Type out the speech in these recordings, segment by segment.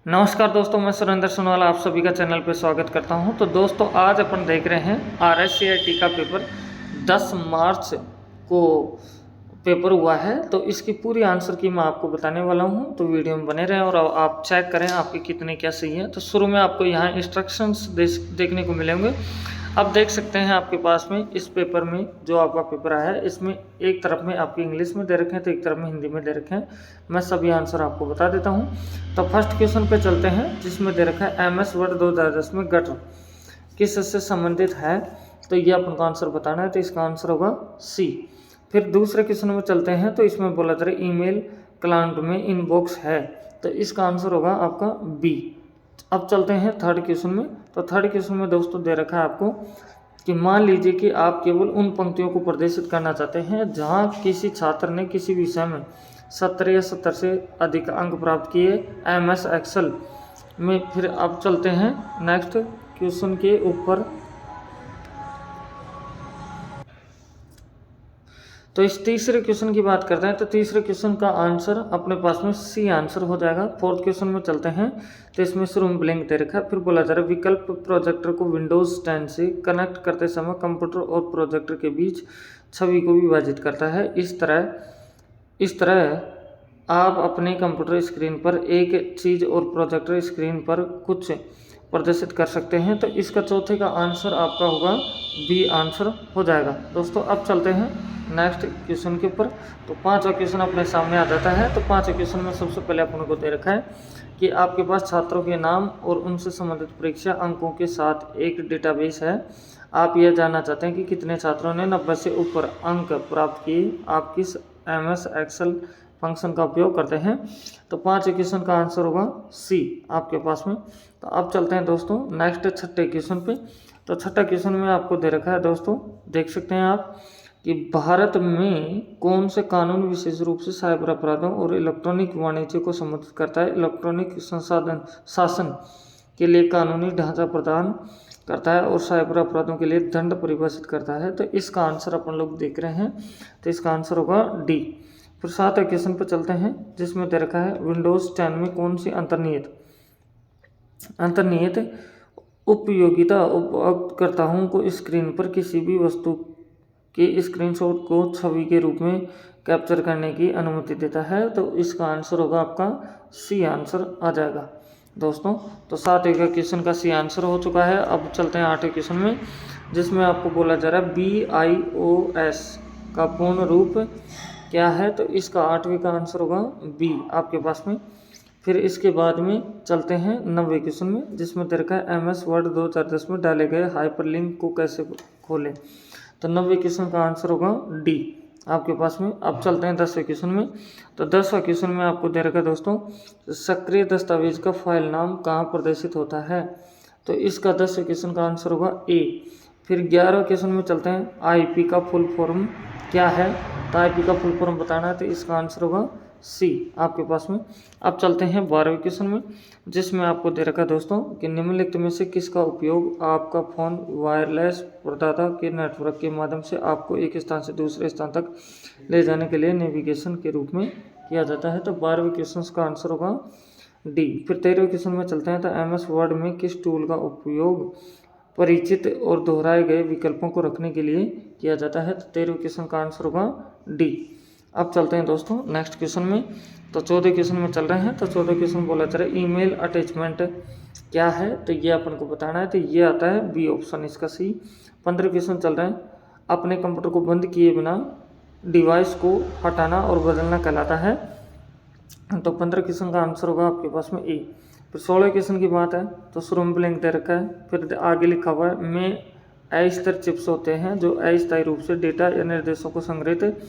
नमस्कार दोस्तों, मैं सुरेंद्र सोनवाल आप सभी का चैनल पे स्वागत करता हूं। तो दोस्तों आज अपन देख रहे हैं RSCIT का पेपर 10 मार्च को पेपर हुआ है। तो इसकी पूरी आंसर की मैं आपको बताने वाला हूं, तो वीडियो में बने रहें और आप चेक करें आपके कितने क्या सही है। तो शुरू में आपको यहाँ इंस्ट्रक्शंस देखने को मिलेंगे। अब देख सकते हैं आपके पास में इस पेपर में जो आपका पेपर आया है, इसमें एक तरफ में आपकी इंग्लिश में दे रखे हैं तो एक तरफ में हिंदी में दे रखे हैं। मैं सभी आंसर आपको बता देता हूं। तो फर्स्ट क्वेश्चन पे चलते हैं, जिसमें दे रखा है MS वर्ड 2010 में गटर किस से संबंधित है। तो ये अपन को आंसर बताना है, तो इसका आंसर होगा C। फिर दूसरे क्वेश्चन में चलते हैं, तो इसमें बोला जा रहा है ईमेल क्लाइंट में इनबॉक्स है, तो इसका आंसर होगा आपका B। अब चलते हैं थर्ड क्वेश्चन में। तो थर्ड क्वेश्चन में दोस्तों दे रखा है आपको कि मान लीजिए कि आप केवल उन पंक्तियों को प्रदर्शित करना चाहते हैं जहां किसी छात्र ने किसी विषय में 70 या 70 से अधिक अंक प्राप्त किए MS एक्सेल में। फिर अब चलते हैं नेक्स्ट क्वेश्चन के ऊपर। तो इस तीसरे क्वेश्चन की बात करते हैं, तो तीसरे क्वेश्चन का आंसर अपने पास में C आंसर हो जाएगा। फोर्थ क्वेश्चन में चलते हैं, तो इसमें शुरू में ब्लैंक दे रखा है। फिर बोला जा रहा है विकल्प प्रोजेक्टर को विंडोज 10 से कनेक्ट करते समय कंप्यूटर और प्रोजेक्टर के बीच छवि को विभाजित करता है। इस तरह आप अपने कंप्यूटर स्क्रीन पर एक चीज़ और प्रोजेक्टर स्क्रीन पर कुछ प्रदर्शित कर सकते हैं। तो इसका चौथे का आंसर आपका होगा B आंसर हो जाएगा। दोस्तों अब चलते हैं नेक्स्ट क्वेश्चन के ऊपर। तो पांचवा क्वेश्चन अपने सामने आ जाता है। तो पांचवें क्वेश्चन में सबसे पहले अपन को दे रखा है कि आपके पास छात्रों के नाम और उनसे संबंधित परीक्षा अंकों के साथ एक डेटाबेस है। आप यह जानना चाहते हैं कि कितने छात्रों ने 90 से ऊपर अंक प्राप्त किए। आप किस MS एक्सेल फंक्शन का उपयोग करते हैं। तो पांचवें क्वेश्चन का आंसर होगा C आपके पास में। तो अब चलते हैं दोस्तों नेक्स्ट छठे क्वेश्चन पे। तो छठा क्वेश्चन में आपको दे रखा है दोस्तों, देख सकते हैं आप कि भारत में कौन से कानून विशेष रूप से साइबर अपराधों और इलेक्ट्रॉनिक वाणिज्य को संबोधित करता है। इलेक्ट्रॉनिक संसाधन शासन के लिए कानूनी ढांचा प्रदान करता है और साइबर अपराधों के लिए दंड परिभाषित करता है। तो इसका आंसर अपन लोग देख रहे हैं, तो इसका आंसर होगा D। फिर सातवें क्वेश्चन पर चलते हैं, जिसमें दे रखा है विंडोज 10 में कौन सी अंतर्निहित उपयोगिता उपयोगकर्ताओं को स्क्रीन पर किसी भी वस्तु के स्क्रीनशॉट को छवि के रूप में कैप्चर करने की अनुमति देता है। तो इसका आंसर होगा आपका C आंसर आ जाएगा दोस्तों। तो सातवें का क्वेश्चन का C आंसर हो चुका है। अब चलते हैं आठवें क्वेश्चन में, जिसमें आपको बोला जा रहा है BIOS का पूर्ण रूप क्या है। तो इसका आठवें का आंसर होगा B आपके पास में। फिर इसके बाद में चलते हैं 9वें क्वेश्चन में, जिसमें दे रखा है MS वर्ड 2010 में डाले गए हाइपरलिंक को कैसे खोलें। तो 9वें क्वेश्चन का आंसर होगा D आपके पास में। अब चलते हैं 10वें क्वेश्चन में। तो 10वां क्वेश्चन में आपको दे रखा है दोस्तों, सक्रिय दस्तावेज का फाइल नाम कहाँ प्रदर्शित होता है। तो इसका 10वें क्वेश्चन का आंसर होगा A। फिर 11वें क्वेश्चन में चलते हैं, IP का फुल फॉर्म क्या है। तो IP का फुल फॉर्म बताना है, तो इसका आंसर होगा C आपके पास में। अब चलते हैं 12वें क्वेश्चन में, जिसमें आपको दे रखा है दोस्तों कि निम्नलिखित में से किसका उपयोग आपका फ़ोन वायरलेस प्रदाता के नेटवर्क के माध्यम से आपको एक स्थान से दूसरे स्थान तक ले जाने के लिए नेविगेशन के रूप में किया जाता है। तो 12वें क्वेश्चन का आंसर होगा D। फिर 13वें क्वेश्चन में चलते हैं, तो MS वर्ड में किस टूल का उपयोग परिचित और दोहराए गए विकल्पों को रखने के लिए किया जाता है। तो 13वें क्वेश्चन का आंसर होगा D। अब चलते हैं दोस्तों नेक्स्ट क्वेश्चन में। तो 14वें क्वेश्चन में चल रहे हैं। तो 14वें क्वेश्चन बोला जा रहा है ईमेल अटैचमेंट क्या है। तो ये अपन को बताना है, तो ये आता है B ऑप्शन इसका C। 15वें क्वेश्चन चल रहे हैं, अपने कंप्यूटर को बंद किए बिना डिवाइस को हटाना और बदलना कहलाता है। तो 15 क्वेश्चन का आंसर होगा आपके पास में A। फिर 16वें क्वेश्चन की बात है, तो शुरू में ब्लैंक दे रखा है। फिर आगे लिखा हुआ है में अस्थिर चिप्स होते हैं जो अस्थायी रूप से डेटा या निर्देशों को संग्रहित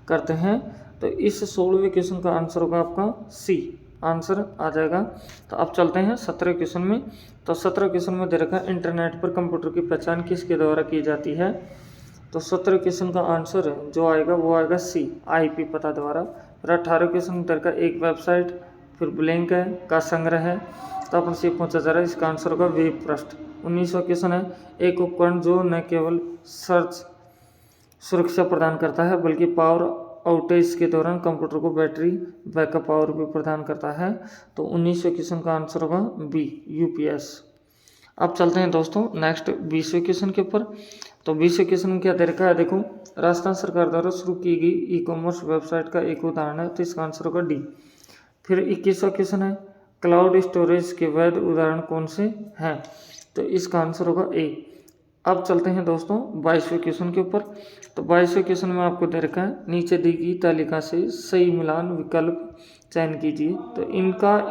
करते हैं। तो इस 16वें क्वेश्चन का आंसर होगा आपका C आंसर आ जाएगा। तो अब चलते हैं 17वें क्वेश्चन में। तो 17वें क्वेश्चन में दे रखा है इंटरनेट पर कंप्यूटर की पहचान किसके द्वारा की जाती है। तो 17वें क्वेश्चन का आंसर जो आएगा वो आएगा C IP पता द्वारा। फिर 18वें क्वेश्चन दे रखा है एक वेबसाइट फिर ब्लैंक है का संग्रह है। तो अपन से पूछा जा रहा है, इसका आंसर होगा वेब पृष्ठ। 19वां क्वेश्चन है एक उपकरण जो न केवल सर्च सुरक्षा प्रदान करता है बल्कि पावर आउटेज के दौरान कंप्यूटर को बैटरी बैकअप पावर भी प्रदान करता है। तो 19वें क्वेश्चन का आंसर होगा बी, यूपीएस। अब चलते हैं दोस्तों नेक्स्ट 20वें क्वेश्चन के ऊपर। तो 20वें क्वेश्चन में क्या दे रखा है, देखो राजस्थान सरकार द्वारा शुरू की गई ई कॉमर्स वेबसाइट का एक उदाहरण है, तो इसका आंसर होगा डी। फिर 21वां क्वेश्चन है, क्लाउड स्टोरेज के वैध उदाहरण कौन से हैं, तो इसका आंसर होगा ए। अब चलते हैं दोस्तों 22वें क्वेश्चन के ऊपर। तो 22वें क्वेश्चन में आपको दे रखा है, नीचे दी गई तालिका से सही मिलान विकल्प चयन कीजिए। तो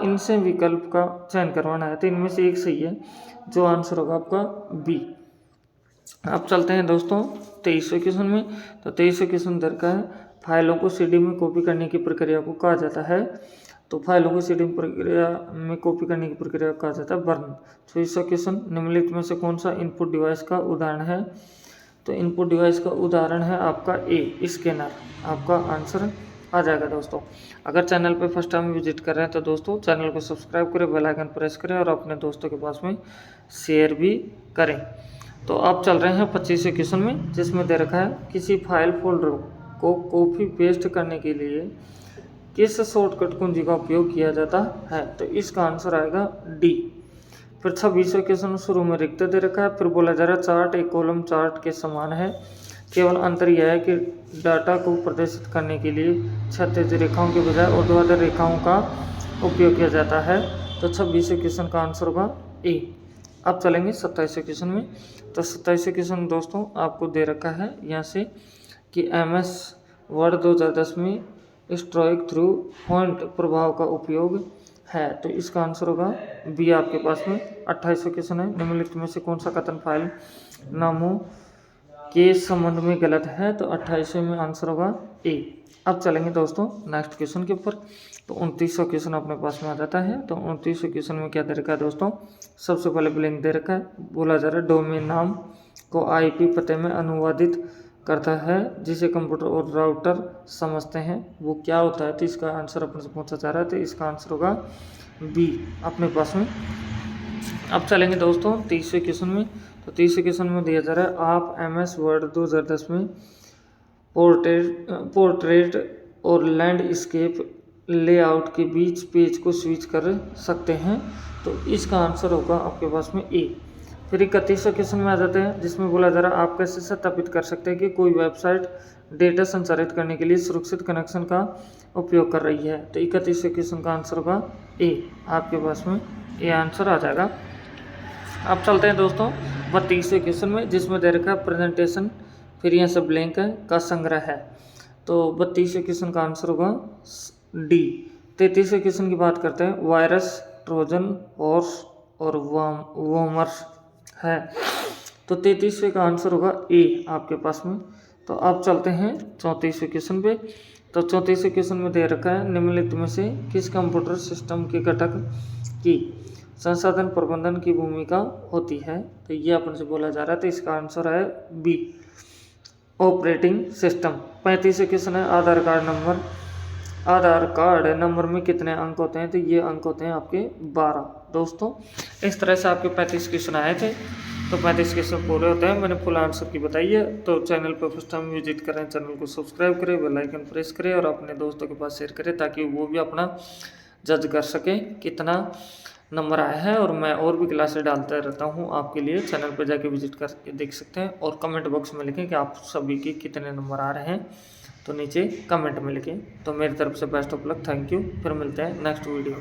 इनसे विकल्प का चयन करवाना है, तो इनमें से एक सही है, जो आंसर होगा आपका बी। अब चलते हैं दोस्तों 23वें क्वेश्चन में। तो 23वें क्वेश्चन दे रखा है, फाइलों को सीडी में कॉपी करने की प्रक्रिया को कहा जाता है। तो फाइलों को सीडी में कॉपी करने की प्रक्रिया को कहा जाता है बर्न। 24वां क्वेश्चन, निम्नलिखित में से कौन सा इनपुट डिवाइस का उदाहरण है, तो इनपुट डिवाइस का उदाहरण है आपका ए, स्कैनर। आपका आंसर आ जाएगा दोस्तों। अगर चैनल पे फर्स्ट टाइम विजिट कर रहे हैं तो दोस्तों चैनल को सब्सक्राइब करें, बेल आइकन प्रेस करें और अपने दोस्तों के पास में शेयर भी करें। तो अब चल रहे हैं 25वें क्वेश्चन में, जिसमें दे रखा है, किसी फाइल फोल्डर को कॉपी पेस्ट करने के लिए किस शॉर्टकट कुंजी का उपयोग किया जाता है, तो इसका आंसर आएगा डी। फिर 26वें क्वेश्चन शुरू में रिक्त दे रखा है, फिर बोला जा रहा है चार्ट एक कॉलम चार्ट के समान है, केवल अंतर यह है कि डाटा को प्रदर्शित करने के लिए क्षैतिज रेखाओं के बजाय ऊर्ध्वाधर रेखाओं का उपयोग किया जाता है। तो 26वें क्वेश्चन का आंसर होगा ए। अब चलेंगे 27वें क्वेश्चन में। तो 27वें क्वेश्चन दोस्तों आपको दे रखा है यहाँ से कि MS वर्ड 2010 में स्ट्रोक थ्रू फॉन्ट प्रभाव का उपयोग है, तो इसका आंसर होगा बी आपके पास में। 28वां क्वेश्चन है, निम्नलिखित में से कौन सा कथन फाइल नामों के संबंध में गलत है, तो 28वें में आंसर होगा ए। अब चलेंगे दोस्तों नेक्स्ट क्वेश्चन के ऊपर। तो 29वां क्वेश्चन अपने पास में आ जाता है। तो 29वें क्वेश्चन में क्या दे रखा है दोस्तों, सबसे पहले ब्लैंक दे रखा है, बोला जा रहा है डोमेन नाम को IP पते में अनुवादित करता है जिसे कंप्यूटर और राउटर समझते हैं, वो क्या होता है, तो इसका आंसर अपने से पूछा जा रहा है, तो इसका आंसर होगा बी अपने पास में। अब चलेंगे दोस्तों 30वें क्वेश्चन में। तो 30वें क्वेश्चन में दिया जा रहा है, आप MS वर्ड 2010 में पोर्ट्रेट और लैंडस्केप लेआउट के बीच पेज को स्विच कर सकते हैं, तो इसका आंसर होगा आपके पास में ए। फिर 31वें क्वेश्चन में आ जाते हैं, जिसमें बोला जा रहा है, आप कैसे सत्यापित कर सकते हैं कि कोई वेबसाइट डेटा संचारित करने के लिए सुरक्षित कनेक्शन का उपयोग कर रही है, तो 31वें क्वेश्चन का आंसर होगा ए। आपके पास में ए आंसर आ जाएगा। अब चलते हैं दोस्तों 32वें क्वेश्चन में, जिसमें दे रखा है प्रेजेंटेशन, फिर यहाँ से ब्लैंक है का संग्रह है, तो 32वें क्वेश्चन का आंसर होगा डी। 33वें क्वेश्चन की बात करते हैं, वायरस, ट्रोजन, हॉर्स और वॉर्मर्स है, तो 33वें का आंसर होगा ए आपके पास में। तो अब चलते हैं 34वें क्वेश्चन पे। तो 34वें क्वेश्चन में दे रखा है, निम्नलिखित में से किस कंप्यूटर सिस्टम के घटक की संसाधन प्रबंधन की भूमिका होती है, तो ये अपन से बोला जा रहा है, तो इसका आंसर है बी, ऑपरेटिंग सिस्टम। 35वें क्वेश्चन है, आधार कार्ड नंबर में कितने अंक होते हैं, तो ये अंक होते हैं आपके 12। दोस्तों इस तरह से आपके 35 क्वेश्चन आए थे, तो 35 क्वेश्चन पूरे होते हैं, मैंने फुल आंसर की बताई है। तो चैनल पर फर्स्ट टाइम विजिट करें, चैनल को सब्सक्राइब करें, बेल आइकन प्रेस करें और अपने दोस्तों के पास शेयर करें, ताकि वो भी अपना जज कर सकें कितना नंबर आया है। और मैं और भी क्लासेस डालता रहता हूँ आपके लिए, चैनल पर जाके विजिट करके देख सकते हैं। और कमेंट बॉक्स में लिखें कि आप सभी के कितने नंबर आ रहे हैं, तो नीचे कमेंट में लिखें। तो मेरी तरफ से best of luck, thank you, फिर मिलते हैं नेक्स्ट वीडियो।